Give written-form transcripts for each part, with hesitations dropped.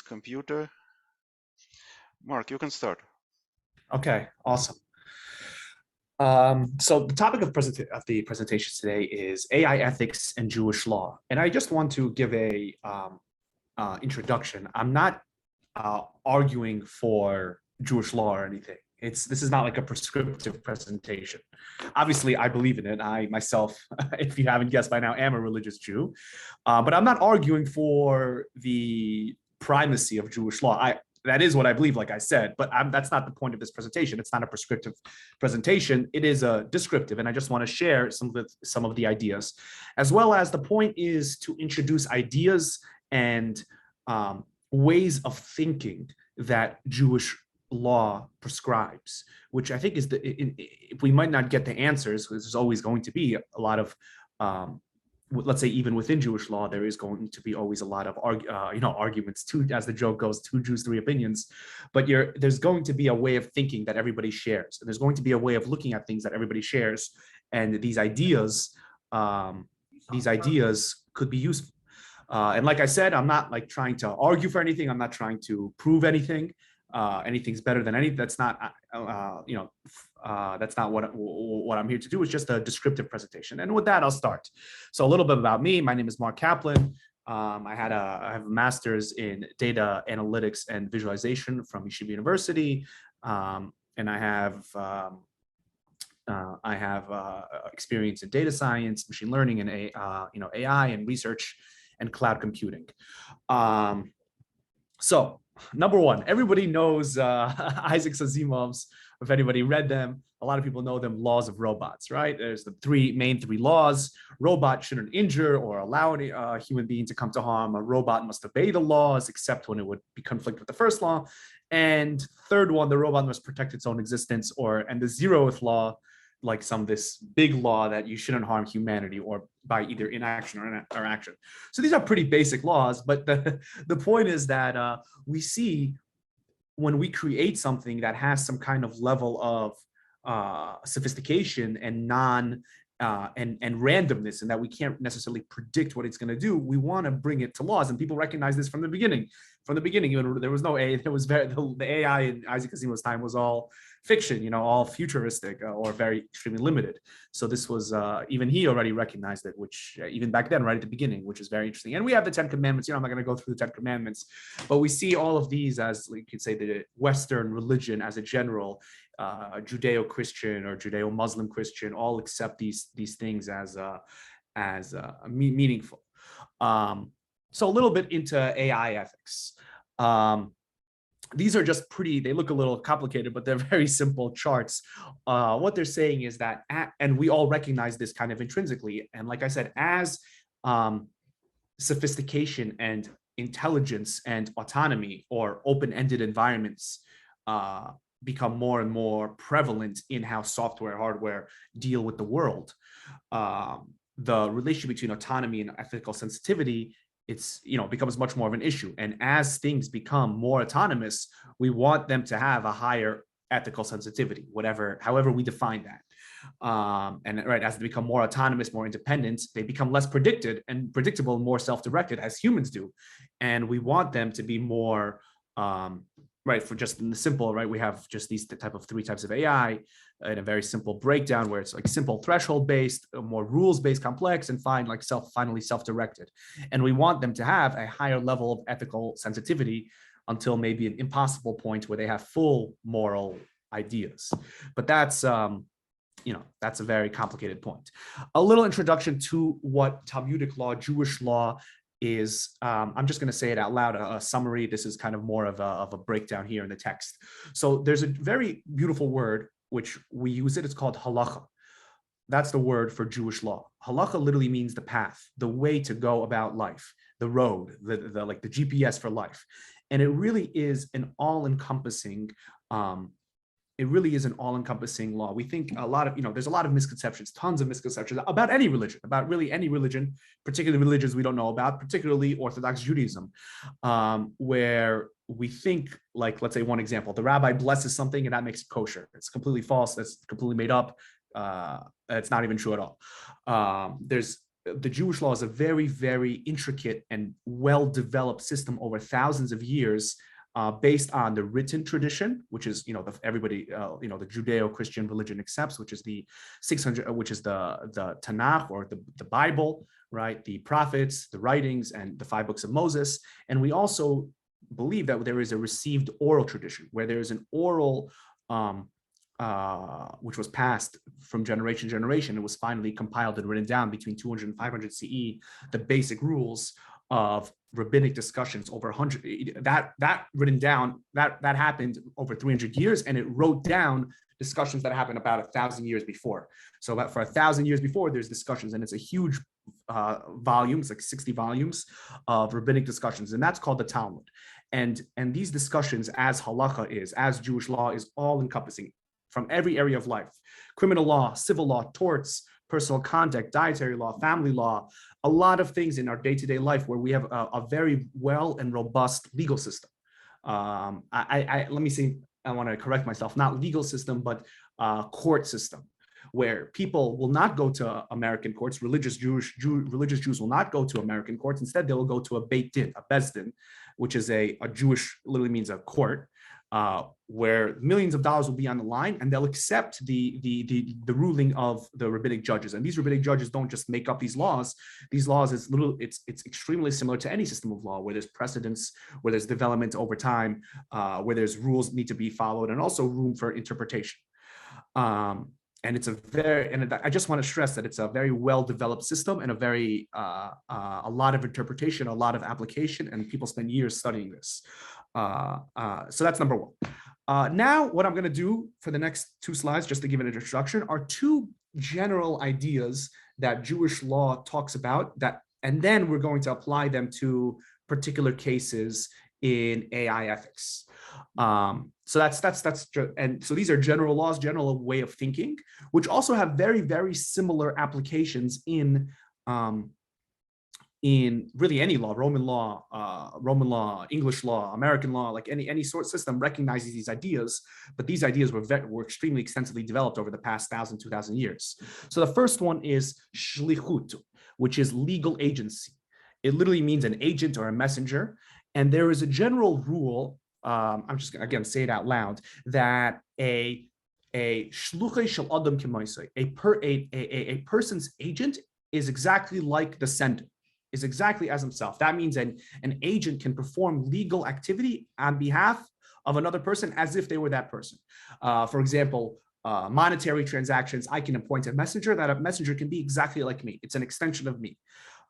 computer. Mark, you can start. Okay, awesome. So the topic of the presentation today is AI ethics and Jewish law. And I just want to give a introduction. I'm not arguing for Jewish law or anything. This is not like a prescriptive presentation. Obviously, I believe in it. I myself, if you haven't guessed by now, am a religious Jew. But I'm not arguing for the primacy of Jewish law. That is what I believe, like I said, but that's not the point of this presentation. It's not a prescriptive presentation. It is a descriptive, and I just want to share some of the ideas, as well as the point is to introduce ideas and ways of thinking that Jewish law prescribes, which I think is if we might not get the answers, because there's always going to be a lot of let's say even within Jewish law, there is going to be always a lot of arguments, as the joke goes, two Jews, three opinions. But there's going to be a way of thinking that everybody shares. And there's going to be a way of looking at things that everybody shares. And these ideas could be useful. And like I said, I'm not like trying to argue for anything. I'm not trying to prove anything. Anything's better than anything. That's not, that's not what I'm here to do. It's just a descriptive presentation. And with that, I'll start. So a little bit about me. My name is Mark Kaplan. I have a master's in data analytics and visualization from Yeshiva University, and I have experience in data science, machine learning, and AI and research and cloud computing. So number one, everybody knows Isaac Asimov's, if anybody read them, a lot of people know them, laws of robots, right? There's the main three laws. Robot shouldn't injure or allow a human being to come to harm. A robot must obey the laws, except when it would be conflict with the first law. And third one, the robot must protect its own existence, and the zeroth law, like this big law that you shouldn't harm humanity or by either inaction or action. So these are pretty basic laws, but the point is that we see when we create something that has some kind of level of sophistication and and randomness, and that we can't necessarily predict what it's going to do, we want to bring it to laws. And people recognize this from the beginning. From the beginning, even there was no AI. There was the AI in Isaac Asimov's time was all fiction, all futuristic or very extremely limited. So this was even he already recognized it, which even back then, right at the beginning, which is very interesting. And we have the 10 Commandments. I'm not going to go through the 10 Commandments, but we see all of these as, you could say, the Western religion as a general. Judeo-Christian or Judeo-Muslim Christian all accept these things as meaningful. So a little bit into AI ethics. These are just they look a little complicated, but they're very simple charts. What they're saying is that, and we all recognize this kind of intrinsically, and like I said, as sophistication and intelligence and autonomy or open-ended environments become more and more prevalent in how software and hardware deal with the world, the relationship between autonomy and ethical sensitivity, becomes much more of an issue. And as things become more autonomous, we want them to have a higher ethical sensitivity, however we define that. And right, as they become more autonomous, more independent, they become less predictable, more self-directed, as humans do. And we want them to be more right, for just in the simple, right, we have just these three types of AI in a very simple breakdown where it's like simple threshold-based, more rules-based, complex, and finally self-directed. And we want them to have a higher level of ethical sensitivity until maybe an impossible point where they have full moral ideas. But that's that's a very complicated point. A little introduction to what Talmudic law, Jewish law, is. I'm just going to say it out loud, a summary. This is kind of more of a breakdown here in the text. So there's a very beautiful word which we use it's called halacha. That's the word for Jewish law. Halacha literally means the path, the way to go about life, the road, the GPS for life. And it really is an all-encompassing law. We think a lot of, there's a lot of misconceptions, tons of misconceptions about any religion, about really any religion, particularly religions we don't know about, particularly Orthodox Judaism, where we think, like, let's say one example, the rabbi blesses something and that makes it kosher. It's completely false. That's completely made up. It's not even true at all. There's the Jewish law is a very, very intricate and well-developed system over thousands of years, based on the written tradition, which is, everybody, the Judeo-Christian religion accepts, which is the 600, which is the Tanakh, or the Bible, right? The prophets, the writings, and the 5 books of Moses. And we also believe that there is a received oral tradition, where there is an oral, which was passed from generation to generation. It was finally compiled and written down between 200 and 500 CE, the basic rules of rabbinic discussions over 100. That written down, that happened over 300 years, and it wrote down discussions that happened about 1,000 years before. So about for 1,000 years before, there's discussions, and it's a huge volume. It's like 60 volumes of rabbinic discussions, and that's called the Talmud. And these discussions, as halacha is, as Jewish law is, all encompassing from every area of life: criminal law, civil law, torts, personal conduct, dietary law, family law, a lot of things in our day-to-day life where we have a very well and robust legal system. Let me say, I want to correct myself, not legal system, but court system, where people will not go to American courts. Religious Jews will not go to American courts. Instead, they will go to a Beit Din, a Bezdin, which is a Jewish, literally means a court, where millions of dollars will be on the line, and they'll accept the ruling of the rabbinic judges. And these rabbinic judges don't just make up these laws. These laws it's extremely similar to any system of law, where there's precedence, where there's development over time, where there's rules need to be followed, and also room for interpretation. And I just want to stress that it's a very well-developed system, and a lot of interpretation, a lot of application, and people spend years studying this. So that's number one. Now, what I'm going to do for the next 2 slides, just to give an introduction, are 2 general ideas that Jewish law talks about, and then we're going to apply them to particular cases in AI ethics. So these are general laws, general way of thinking, which also have very, very similar applications in really any law: Roman law, English law, American law. Like any sort of system recognizes these ideas, but these ideas were extremely extensively developed over the past 1,000, 2,000 years. So the first one is shlichut, which is legal agency. It literally means an agent or a messenger. And there is a general rule, I'm just going to, again, say it out loud, that a shluchei shel adam k'moisei, a person's agent is exactly like the sender, is exactly as himself. That means an agent can perform legal activity on behalf of another person as if they were that person. For example, monetary transactions, I can appoint a messenger. That messenger can be exactly like me. It's an extension of me.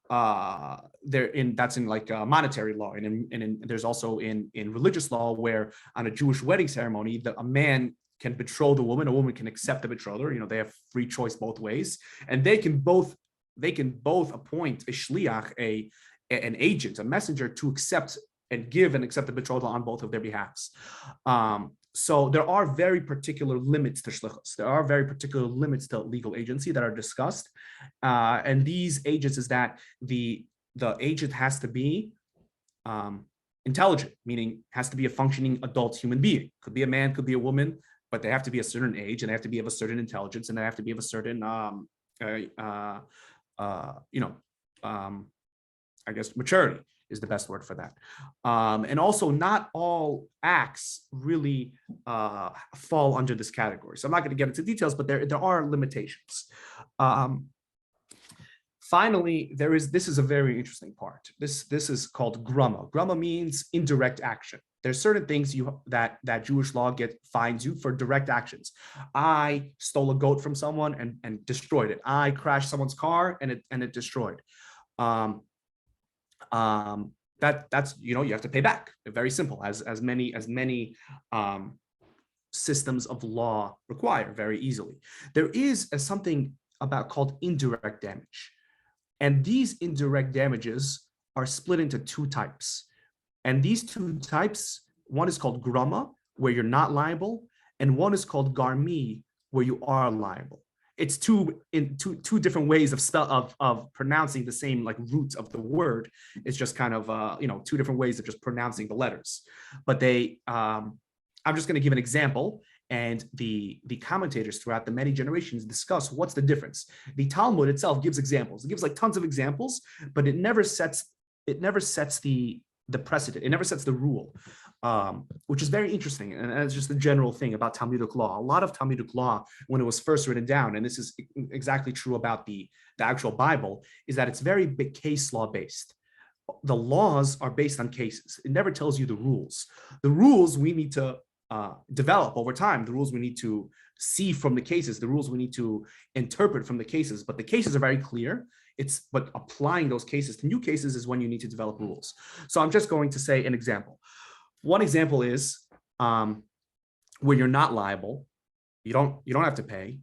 That's in like monetary law, and there's also in religious law, where on a Jewish wedding ceremony, a man can betroth a woman can accept the betrother. They have free choice both ways, and they can both appoint a shliach, an agent, a messenger, to accept and give and accept the betrothal on both of their behalves. So there are very particular limits to shlichus. There are very particular limits to legal agency that are discussed. And these agents is that the agent has to be intelligent, meaning has to be a functioning adult human being. Could be a man, could be a woman, but they have to be a certain age, and they have to be of a certain intelligence, and they have to be of a certain, I guess maturity is the best word for that. And also, not all acts really fall under this category. So I'm not going to get into details, but there are limitations. Finally, this is a very interesting part. This is called grama. Grama means indirect action. There's certain things that Jewish law fines you for direct actions. I stole a goat from someone and destroyed it. I crashed someone's car and it destroyed. That's you have to pay back. Very simple, as many systems of law require, very easily. There is something called indirect damage, and these indirect damages are split into 2 types. And these 2 types, one is called grama, where you're not liable, and one is called garmi, where you are liable. It's two different ways of pronouncing the same root of the word. It's just kind of 2 different ways of just pronouncing the letters. But I'm just going to give an example. And the commentators throughout the many generations discuss what's the difference. The Talmud itself gives examples. It gives like tons of examples, but it never sets the precedent. It never sets the rule, which is very interesting. And it's just a general thing about Talmudic law. A lot of Talmudic law, when it was first written down, and this is exactly true about the actual Bible, is that it's very big case law based. The laws are based on cases. It never tells you the rules. The rules we need to develop over time, the rules we need to see from the cases, the rules we need to interpret from the cases, but the cases are very clear. But applying those cases to new cases is when you need to develop rules. So I'm just going to say an example. One example is where you're not liable, you don't have to pay.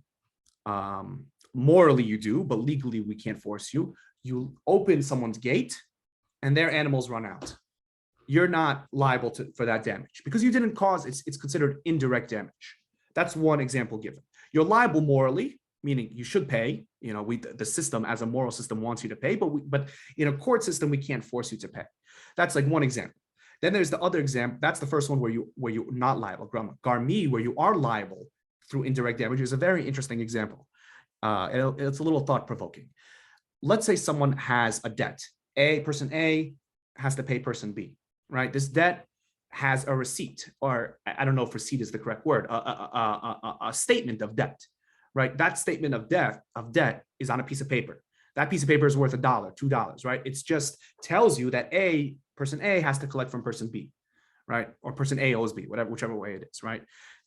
Morally you do, but legally we can't force you. You open someone's gate and their animals run out. You're not liable for that damage because you didn't cause. It's considered indirect damage. That's one example given. You're liable morally, meaning you should pay. The system as a moral system wants you to pay, but in a court system we can't force you to pay. That's like one example. Then there's the other example. That's the first one where you're not liable. Garmi, where you are liable through indirect damage, is a very interesting example. It's a little thought provoking. Let's say someone has a debt. Person A has to pay person B. Right? This debt has a receipt, or I don't know if receipt is the correct word, a statement of debt, right? That statement of debt is on a piece of paper. That piece of paper is worth $1, $2, right? It just tells you that person A has to collect from person B, right? Or person A owes B, whichever way it is, right?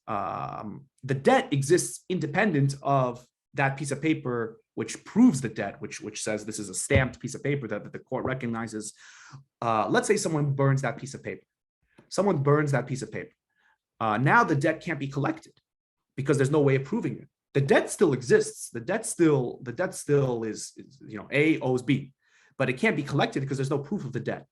The debt exists independent of that piece of paper, which proves the debt, which says this is a stamped piece of paper that the court recognizes. Let's say someone burns that piece of paper. Someone burns that piece of paper. Now the debt can't be collected because there's no way of proving it. The debt still exists. The debt still is A owes B, but it can't be collected because there's no proof of the debt.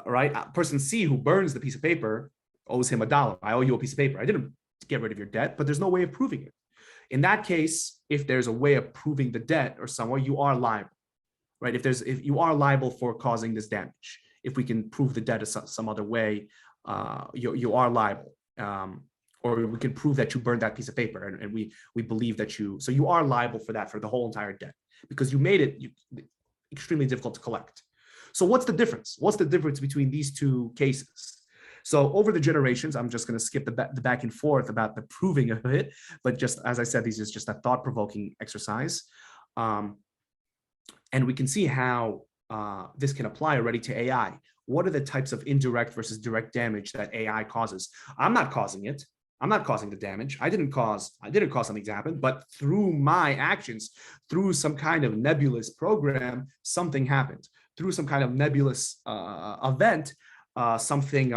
Right? Person C who burns the piece of paper owes him $1. I owe you a piece of paper. I didn't get rid of your debt, but there's no way of proving it. In that case, if there's a way of proving the debt or somewhere, you are liable, right? If you are liable for causing this damage, if we can prove the debt some other way, you are liable. Or we can prove that you burned that piece of paper, and we believe that so you are liable for that, for the whole entire debt, because you made it extremely difficult to collect. So what's the difference? What's the difference between these two cases? So over the generations, I'm just going to skip the back and forth about the proving of it, but just as I said, this is just a thought-provoking exercise, and we can see how this can apply already to AI. What are the types of indirect versus direct damage that AI causes? I'm not causing it. I'm not causing the damage. I didn't cause something to happen, but through my actions, through some kind of nebulous program, something happened. Through some kind of nebulous event, something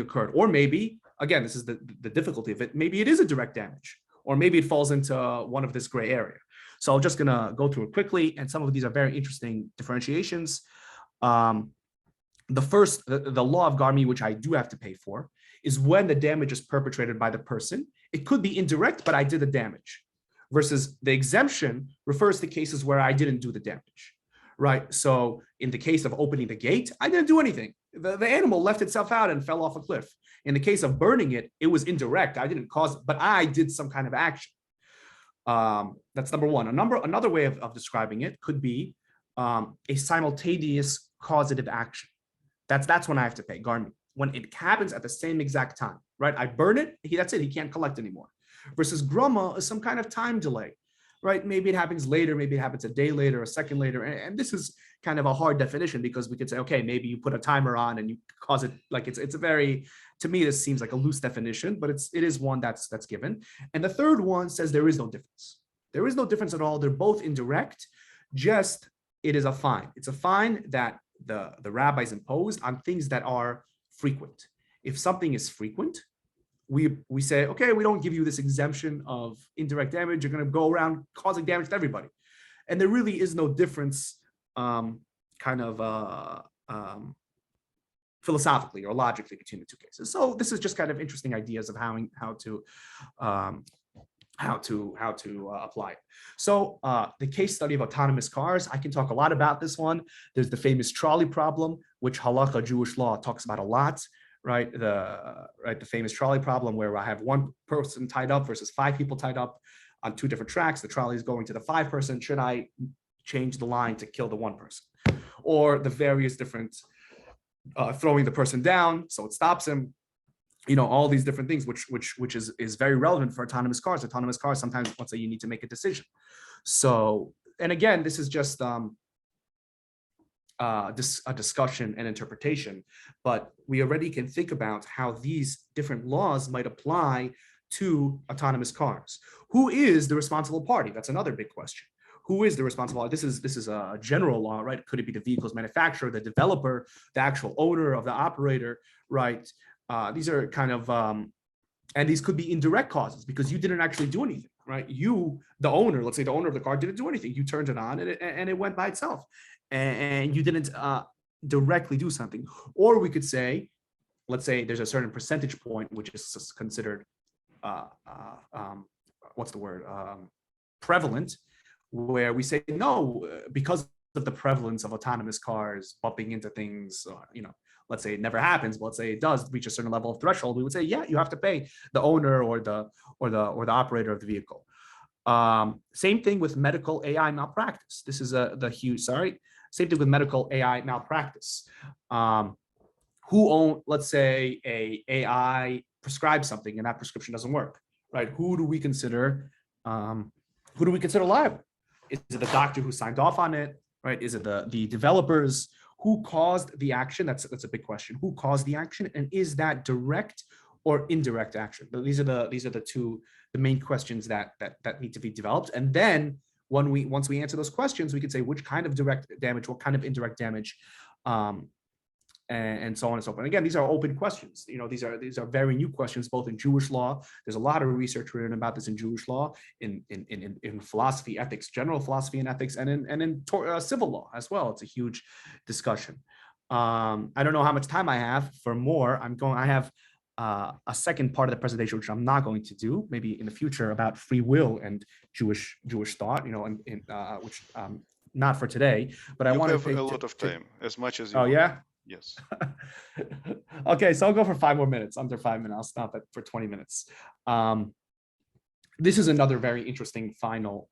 occurred. Or maybe, again, this is the difficulty of it, maybe it is a direct damage, or maybe it falls into one of this gray area. So I'm just gonna go through it quickly, and some of these are very interesting differentiations. The law of Garmi, which I do have to pay for, is when the damage is perpetrated by the person. It could be indirect, but I did the damage. Versus the exemption refers to cases where I didn't do the damage, right? So in the case of opening the gate, I didn't do anything. The animal left itself out and fell off a cliff. In the case of burning it, it was indirect. I didn't cause it, but I did some kind of action. That's number one. Another way of describing it could be a simultaneous causative action. That's when I have to pay Garmi. When it happens at the same exact time, right? I burn it, that's it, he can't collect anymore. Versus grama is some kind of time delay, right? Maybe it happens later, maybe it happens a day later, a second later. And this is kind of a hard definition because we could say, okay, maybe you put a timer on and you cause it, like it's a very, to me, this seems like a loose definition, but it is one that's given. And the third one says there is no difference. There is no difference at all. They're both indirect, just it is a fine. It's a fine that the rabbis imposed on things that are frequent. If something is frequent, we say, okay, we don't give you this exemption of indirect damage. You're going to go around causing damage to everybody. And there really is no difference philosophically or logically between the two cases. So this is just kind of interesting ideas of how to apply it. So the case study of autonomous cars, I can talk a lot about this one. There's the famous trolley problem, which halakha Jewish law talks about a lot. right? The famous trolley problem where I have one person tied up versus 5 people tied up on 2 different tracks. The trolley is going to the 5 person. Should I change the line to kill the 1 person? Or the various different throwing the person down so it stops him. All these different things, which is very relevant for autonomous cars. Autonomous cars, sometimes, let's say, you need to make a decision. So, and again, this is just a discussion and interpretation, but we already can think about how these different laws might apply to autonomous cars. Who is the responsible party? That's another big question. Who is the responsible? This is a general law, right? Could it be the vehicle's manufacturer, the developer, the actual owner of the operator, right? These are kind of, and these could be indirect causes because you didn't actually do anything, right? You, the owner, let's say the owner of the car didn't do anything. You turned it on and it went by itself, and you didn't directly do something. Or we could say, let's say there's a certain percentage point which is considered, what's the word, prevalent, where we say no, because of the prevalence of autonomous cars bumping into things, let's say it never happens, but let's say it does reach a certain level of threshold, we would say, yeah, you have to pay the owner or the operator of the vehicle. Same thing with medical AI malpractice. This is the huge, same thing with medical AI malpractice. Let's say a AI prescribes something and that prescription doesn't work, right? Who do we consider liable? Is it the doctor who signed off on it, right? Is it the developers? Who caused the action? That's a big question. Who caused the action, and is that direct or indirect action? These are the main questions that need to be developed. And then once we answer those questions, we can say which kind of direct damage, what kind of indirect damage, and so on and so forth. And again, these are open questions. These are very new questions, both in Jewish law. There's a lot of research written about this in Jewish law, in philosophy, ethics, general philosophy and ethics, and in civil law as well. It's a huge discussion. I don't know how much time I have for more. I have a second part of the presentation, which I'm not going to do, maybe in the future, about free will and Jewish thought. Which not for today, but I want to have a lot of time, as much as you want. want. Yeah. Yes. Okay, so I'll go for 5 more minutes, under 5 minutes. I'll stop it for 20 minutes. This is another very interesting final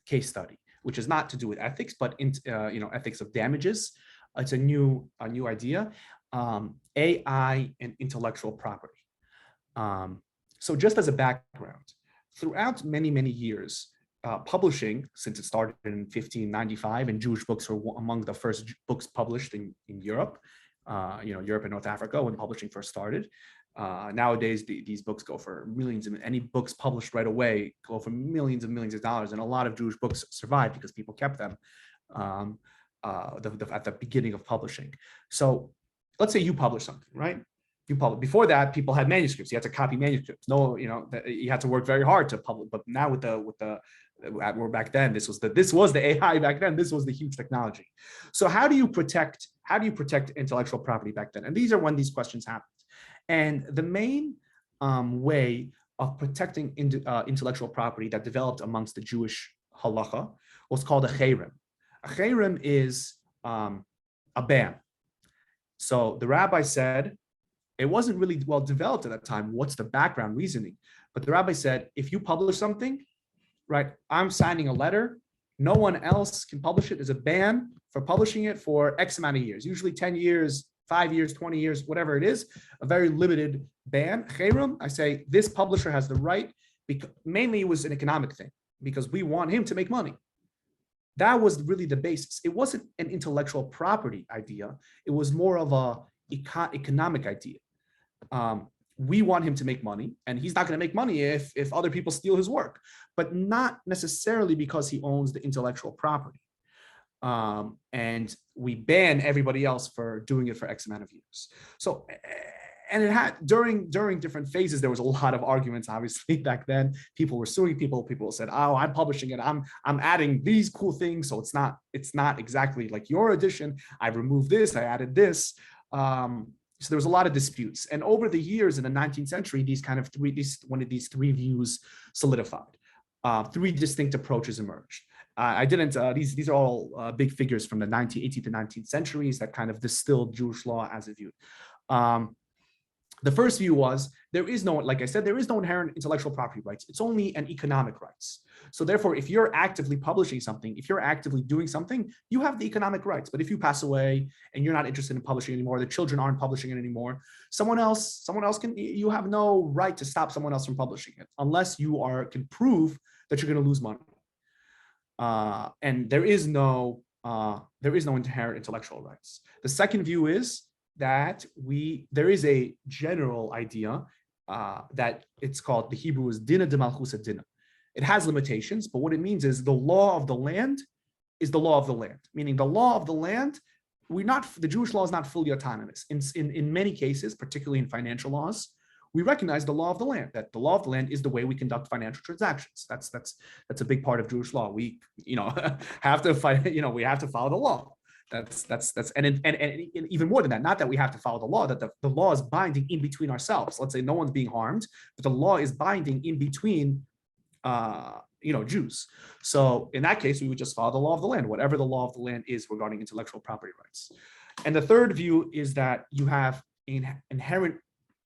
case study, which is not to do with ethics, but ethics of damages. It's a new idea. AI and intellectual property. So just as a background, throughout many years, publishing, since it started in 1595, and Jewish books were among the first books published in Europe, Europe and North Africa when publishing first started. Nowadays, these books go for millions, and any books published right away go for millions and millions of dollars. And a lot of Jewish books survived because people kept them at the beginning of publishing. So let's say you publish something, right? Before that, people had manuscripts. You had to copy manuscripts. You had to work very hard to publish. But now back then, this was the AI back then. This was the huge technology. So how do you protect intellectual property back then? And these are when these questions happened. And the main way of protecting intellectual property that developed amongst the Jewish halacha was called a cherem. A cherem is a ban. So the rabbi said, it wasn't really well developed at that time, what's the background reasoning? But the rabbi said, if you publish something, right, I'm signing a letter, no one else can publish it. There's a ban for publishing it for X amount of years, usually 10 years, 5 years, 20 years, whatever it is, a very limited ban. Cherem, I say this publisher has the right, because mainly it was an economic thing, because we want him to make money. That was really the basis. It wasn't an intellectual property idea. It was more of a economic idea. We want him to make money, and he's not going to make money if other people steal his work, but not necessarily because he owns the intellectual property. And we ban everybody else for doing it for X amount of years. So, and it had during different phases, there was a lot of arguments. Obviously, back then, people were suing people. People said, "Oh, I'm publishing it. I'm adding these cool things, so it's not exactly like your edition. I removed this. I added this." So there was a lot of disputes. And over the years in the 19th century, these three views solidified. 3 distinct approaches emerged. I didn't. These are all big figures from the 18th to 19th centuries that kind of distilled Jewish law as a view. Um, the first view was there is no, like I said, there is no inherent intellectual property rights. It's only an economic rights. So therefore, if you're actively publishing something, if you're actively doing something, you have the economic rights. But if you pass away and you're not interested in publishing anymore, the children aren't publishing it anymore, someone else can, you have no right to stop someone else from publishing it unless you can prove that you're going to lose money. And there is no inherent intellectual rights. The second view is that there is a general idea that it's called, the Hebrew is dina de malchusa dina. It has limitations, but what it means is the law of the land is the law of the land, meaning the law of the land, the Jewish law is not fully autonomous. In many cases, particularly in financial laws, we recognize the law of the land, that the law of the land is the way we conduct financial transactions. That's a big part of Jewish law. We, have to we have to follow the law. And even more than that, not that we have to follow the law, that the law is binding in between ourselves. Let's say no one's being harmed, but the law is binding in between Jews. So in that case, we would just follow the law of the land, whatever the law of the land is regarding intellectual property rights. And the third view is that you have inherent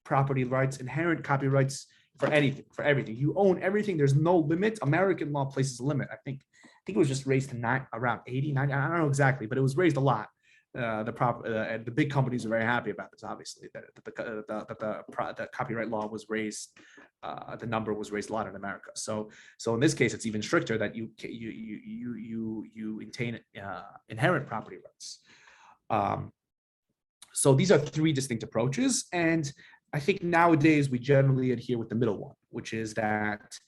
property rights, inherent copyrights for anything, for everything. You own everything. There's no limit. American law places a limit. I think it was just raised to around 80, 90. I don't know exactly, but it was raised a lot. The big companies are very happy about this, obviously, that the copyright law was raised, the number was raised a lot in America. So in this case, it's even stricter that you maintain inherent property rights. So these are three distinct approaches, and I think nowadays we generally adhere with the middle one, which is that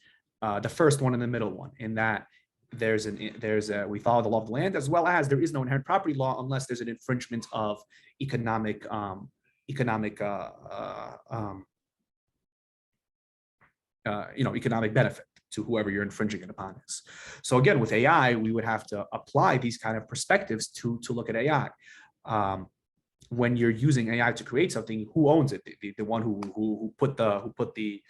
the first one and the middle one, in that we follow the law of the land, as well as there is no inherent property law unless there's an infringement of economic benefit to whoever you're infringing it upon is. So again, with AI, we would have to apply these kind of perspectives to look at AI. When you're using AI to create something, who owns it? The one who put the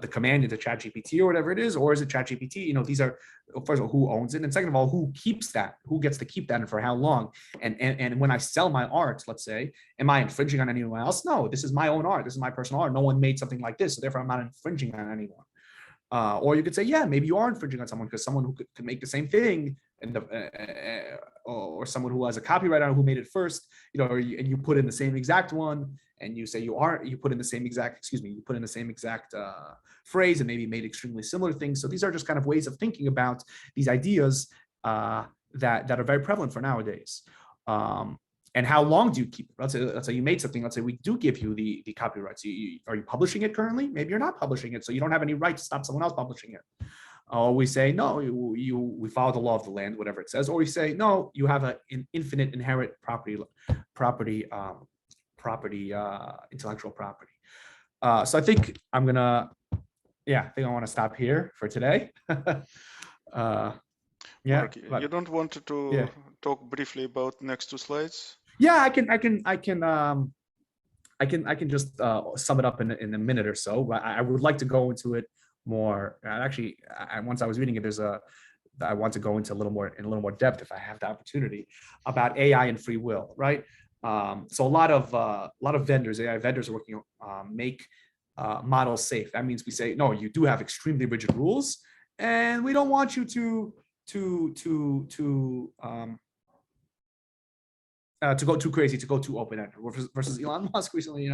command into ChatGPT or whatever it is, or is it ChatGPT? These are, first of all, who owns it, and second of all, who keeps that? Who gets to keep that, and for how long? And when I sell my art, let's say, am I infringing on anyone else? No, this is my own art. This is my personal art. No one made something like this, so therefore I'm not infringing on anyone. Or you could say, yeah, maybe you are infringing on someone, because someone who could make the same thing, and or someone who has a copyright on who made it first, and you put in the same exact one, and you say you put in the same exact phrase, and maybe made extremely similar things. So these are just kind of ways of thinking about these ideas that are very prevalent for nowadays. And how long do you keep it? Let's say you made something. Let's say we do give you the copyrights. Are you publishing it currently? Maybe you're not publishing it, so you don't have any right to stop someone else publishing it. Or we say, no, we follow the law of the land, whatever it says. Or we say, no, you have an infinite inherent intellectual property. So I think I want to stop here for today. Mark, you don't want to talk briefly about next two slides? Yeah, I can just sum it up in a minute or so. But I would like to go into it more. Actually, once I was reading it, I want to go into a little more depth, if I have the opportunity, about AI and free will, right? So a lot of vendors, AI vendors, are working on make models safe. That means we say, no, you do have extremely rigid rules, and we don't want you to go too crazy, to go too open-ended. Versus Elon Musk recently,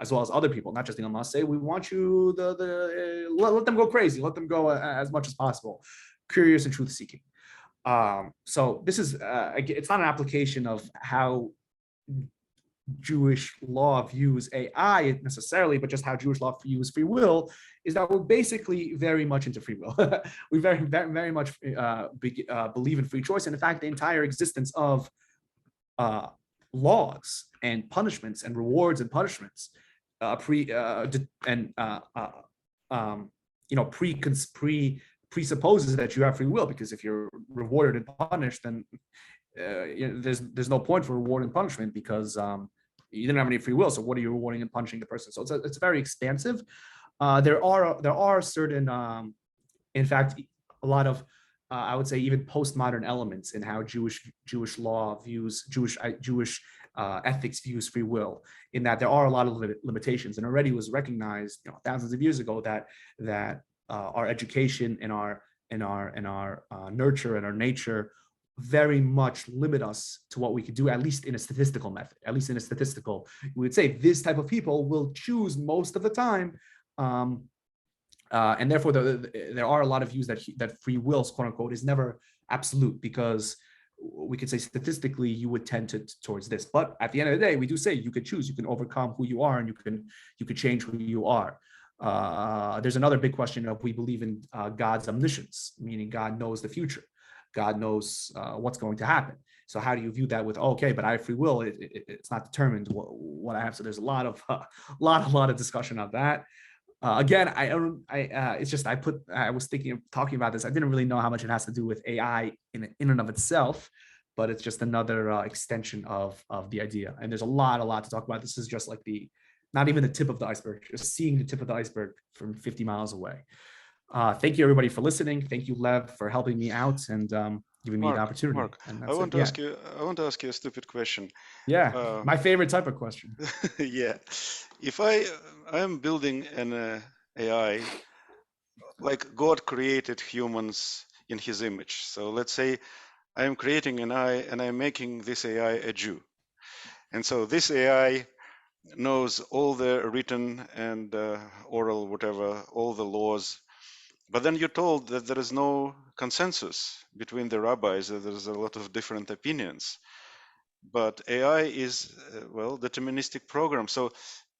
as well as other people, not just Elon Musk, say we want you let them go crazy, let them go as much as possible, curious and truth-seeking. So this is it's not an application of how Jewish law views AI necessarily, but just how Jewish law views free will, is that we're basically very much into free will. We very, very, very much believe in free choice. And in fact, the entire existence of laws and punishments and rewards and punishments presupposes that you have free will, because if you're rewarded and punished, then there's no point for reward and punishment, because you didn't have any free will. So what are you rewarding and punishing the person? So it's very expansive. There are certain, in fact, a lot of I would say even postmodern elements in how Jewish law views Jewish ethics views free will. In that there are a lot of limitations, and already was recognized, thousands of years ago that our education and our nurture and our nature very much limit us to what we could do, at least in a statistical method. At least in a statistical, we would say this type of people will choose most of the time. And therefore, there are a lot of views that free will, quote unquote, is never absolute, because we could say statistically you would tend towards this. But at the end of the day, we do say you could choose, you can overcome who you are, and you could change who you are. There's another big question of we believe in God's omniscience, meaning God knows the future. God knows what's going to happen. So how do you view that with, okay, but I have free will, it's not determined what I have. So there's a lot of discussion of that. Again, I was thinking of talking about this. I didn't really know how much it has to do with AI in and of itself, but it's just another extension of the idea. And there's a lot to talk about. This is just like not even the tip of the iceberg, just seeing the tip of the iceberg from 50 miles away. Thank you everybody for listening. Thank you, Lev, for helping me out and giving me the opportunity. Mark, and I want to ask you a stupid question. Yeah, my favorite type of question. Yeah, if I am building an AI, like God created humans in His image. So let's say I am creating an AI and I'm making this AI a Jew, and so this AI knows all the written and oral, whatever, all the laws. But then you're told that there is no consensus between the rabbis, that there's a lot of different opinions. But AI is, deterministic program. So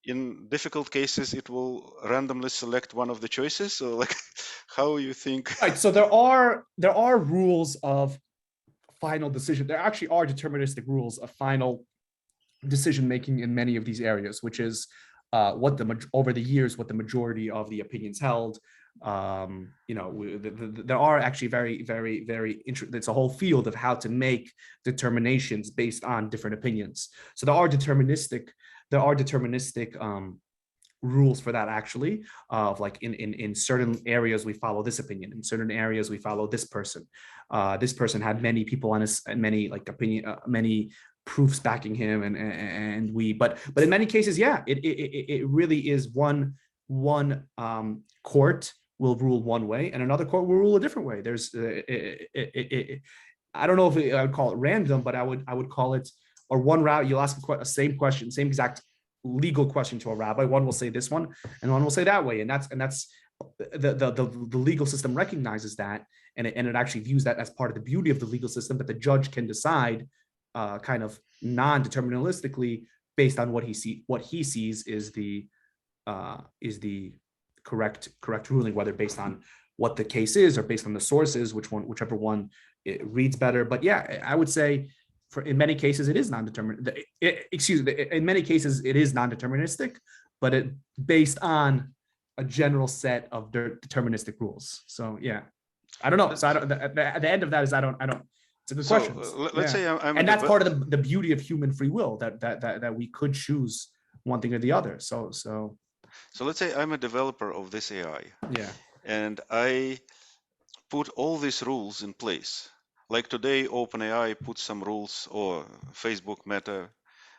in difficult cases, it will randomly select one of the choices. So like, how you think? Right. So there are rules of final decision. There actually are deterministic rules of final decision making in many of these areas, which is over the years what the majority of the opinions held. There are actually very it's a whole field of how to make determinations based on different opinions. So there are deterministic rules for that, actually, of like in certain areas we follow this opinion, in certain areas we follow this person. This person had many people on his, many like many proofs backing him, and but in many cases, yeah, it really is one court will rule one way and another court will rule a different way. There's I don't know if I would call it random, but I would call it, or one route you'll ask a same question, same exact legal question to a rabbi. One will say this one and one will say that way, and that's the legal system recognizes that, and it actually views that as part of the beauty of the legal system, that the judge can decide kind of non-deterministically based on what he sees is the correct ruling, whether based on what the case is or based on the sources, whichever one it reads better. But yeah, I would say in many cases it is non-deterministic. In many cases it is non-deterministic, but it based on a general set of deterministic rules. So yeah, I don't know. So at the end of that is I don't. It's a good question. Let's say I'm and that's part of the beauty of human free will, that we could choose one thing or the other. So let's say I'm a developer of this AI. Yeah. And I put all these rules in place. Like today, OpenAI put some rules, or Facebook Meta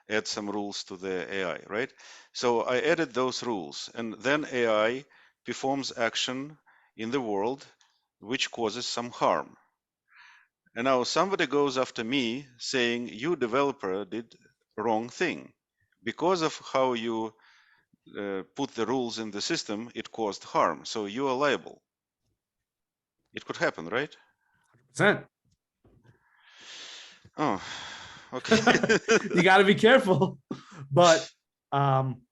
add some rules to the AI, right? So I added those rules, and then AI performs action in the world which causes some harm. And now somebody goes after me saying, you developer did wrong thing. Because of how you put the rules in the system, it caused harm. So you are liable. It could happen, right? 100%. Oh, okay. You got to be careful. But I'm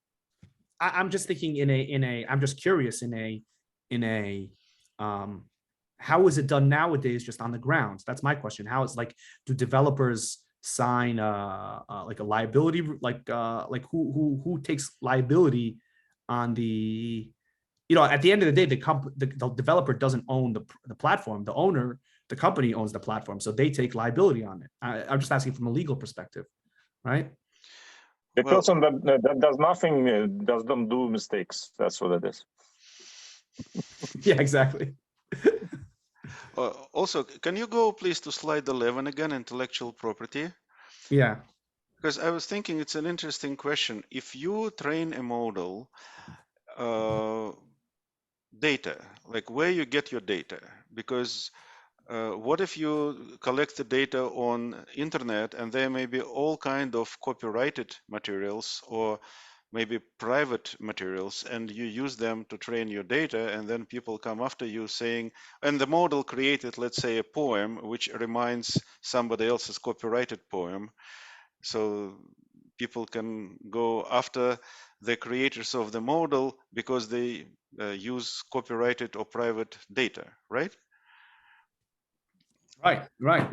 just thinking I'm just curious how is it done nowadays just on the ground? That's my question. How is, like, do developers sign like a liability, like who takes liability on the, at the end of the day, the developer doesn't own the platform. The company owns the platform, so they take liability on it. I'm just asking from a legal perspective, right? The person that does nothing doesn't do mistakes. That's what it is. Yeah, exactly. Also, can you go please to slide 11 again, intellectual property? Yeah. Because I was thinking it's an interesting question. If you train a model, uh, data, like where you get your data, because what if you collect the data on internet and there may be all kind of copyrighted materials or maybe private materials, and you use them to train your data, and then people come after you saying, and the model created, let's say, a poem which reminds somebody else's copyrighted poem, so people can go after the creators of the model because they use copyrighted or private data, right? Right.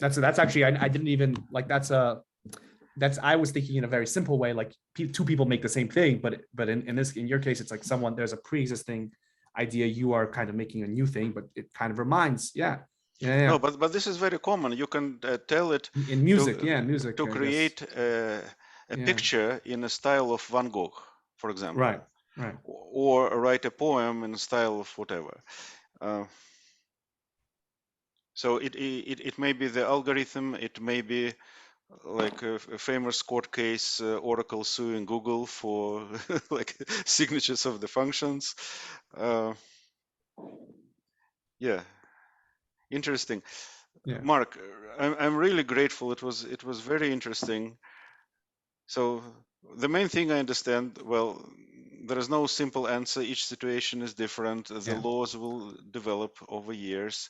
That's actually I didn't even like that's I was thinking in a very simple way, like two people make the same thing, but in your case, it's like someone there's a pre-existing idea, you are kind of making a new thing, but it kind of reminds, yeah. No, but this is very common. You can tell it In music, to, music, to I guess. create a picture in a style of Van Gogh, for example, right. or write a poem in a style of whatever. So it may be the algorithm, it may be like a famous court case, Oracle suing Google for like signatures of the functions. Yeah, interesting. Yeah. Mark, I'm really grateful. It was very interesting. So the main thing I understand, well, there is no simple answer. Each situation is different. The laws will develop over years.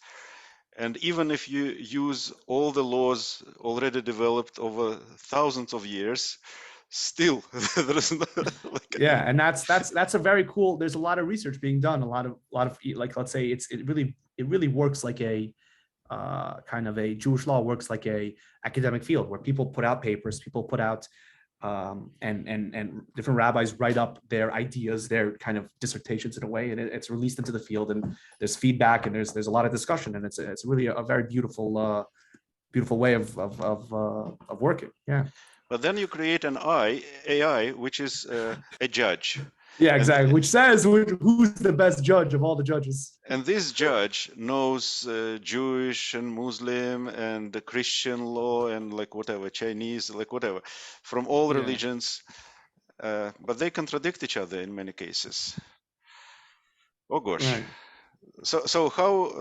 And even if you use all the laws already developed over thousands of years, still there is no, like and that's a very cool, there's a lot of research being done, a lot of like, let's say it really works like a kind of a Jewish law works like a academic field where people put out papers, people put out and different rabbis write up their ideas, their kind of dissertations in a way, and it's released into the field, and there's feedback, and there's a lot of discussion, and it's really a very beautiful beautiful way of working. Yeah. But then you create an AI, which is a judge. Yeah, exactly. Which says who's the best judge of all the judges. And this judge knows Jewish and Muslim and the Christian law and like whatever, Chinese, like whatever, from all religions. But they contradict each other in many cases. Oh gosh. Right. So how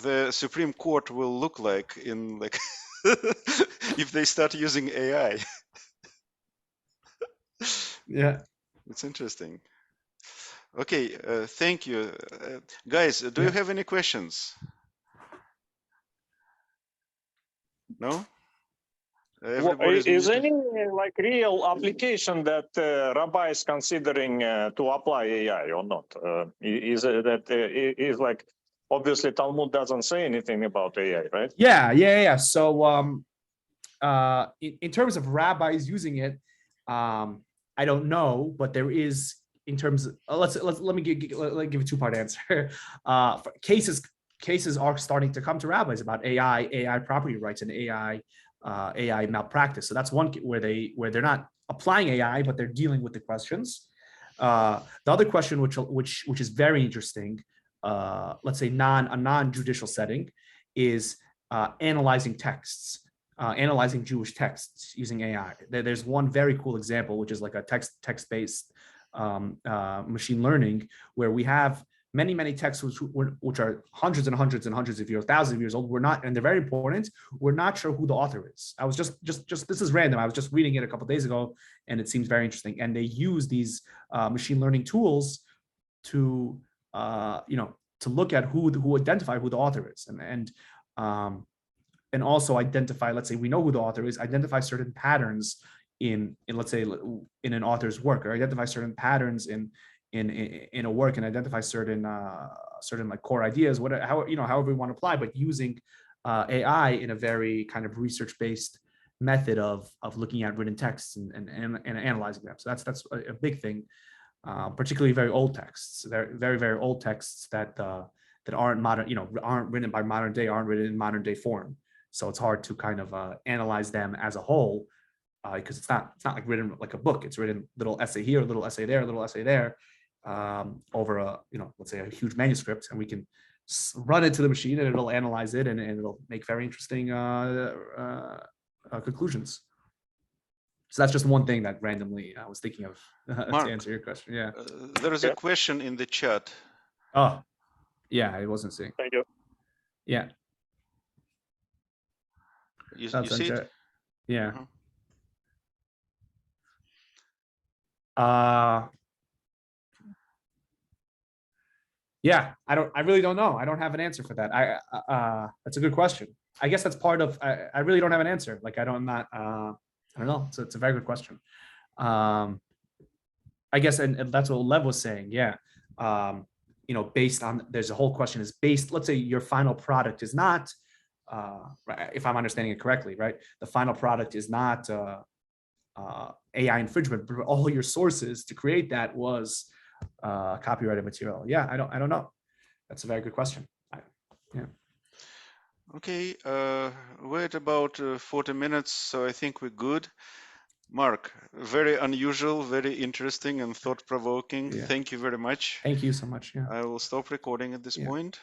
the Supreme Court will look like in like if they start using AI? Yeah. It's interesting. Okay, thank you. Guys, do you have any questions? No? Is any like real application that Rabbi is considering to apply AI or not? Is it that is like, obviously Talmud doesn't say anything about AI, right? Yeah. So in terms of rabbis using it, I don't know, but there is, in terms of let me give a two-part answer. Cases are starting to come to rabbis about AI property rights and AI malpractice. So that's one where they're not applying AI, but they're dealing with the questions. The other question, which is very interesting, let's say a non-judicial setting, is analyzing texts. Analyzing Jewish texts using AI. There's one very cool example, which is like a text-based machine learning, where we have many texts which are hundreds and hundreds and hundreds of years, thousands of years old. And they're very important. We're not sure who the author is. I was just this is random. I was just reading it a couple of days ago, and it seems very interesting. And they use these machine learning tools to to look at who identify who the author is, and also identify, let's say we know who the author is, identify certain patterns in let's say in an author's work, or identify certain patterns in a work, and identify certain like core ideas, however we want to apply, but using AI in a very kind of research-based method of looking at written texts and analyzing them. So that's a big thing, particularly very old texts. They're very old texts that aren't modern, aren't written by modern day, aren't written in modern day form. So it's hard to kind of analyze them as a whole, because it's not like written like a book. It's written little essay here, little essay there, little essay there, over a let's say a huge manuscript, and we can run it to the machine, and it'll analyze it, and it'll make very interesting conclusions. So that's just one thing that randomly I was thinking of Mark, to answer your question. Yeah. There is a question in the chat. Oh, yeah, I wasn't seeing. Thank you. Yeah. You see it? Yeah. Yeah, I really don't know. I don't have an answer for that. That's a good question. I guess that's part of, I really don't have an answer. Like, I don't know. So it's a very good question. I guess, and that's what Lev was saying. Yeah. You know, based on, there's a whole question is based, let's say your final product is not, if I'm understanding it correctly, right? The final product is not AI infringement, but all your sources to create that was copyrighted material. Yeah, I don't know. That's a very good question. Yeah. Okay, we're at about 40 minutes, so I think we're good. Mark, very unusual, very interesting and thought-provoking. Yeah. Thank you very much. Thank you so much. Yeah. I will stop recording at this point.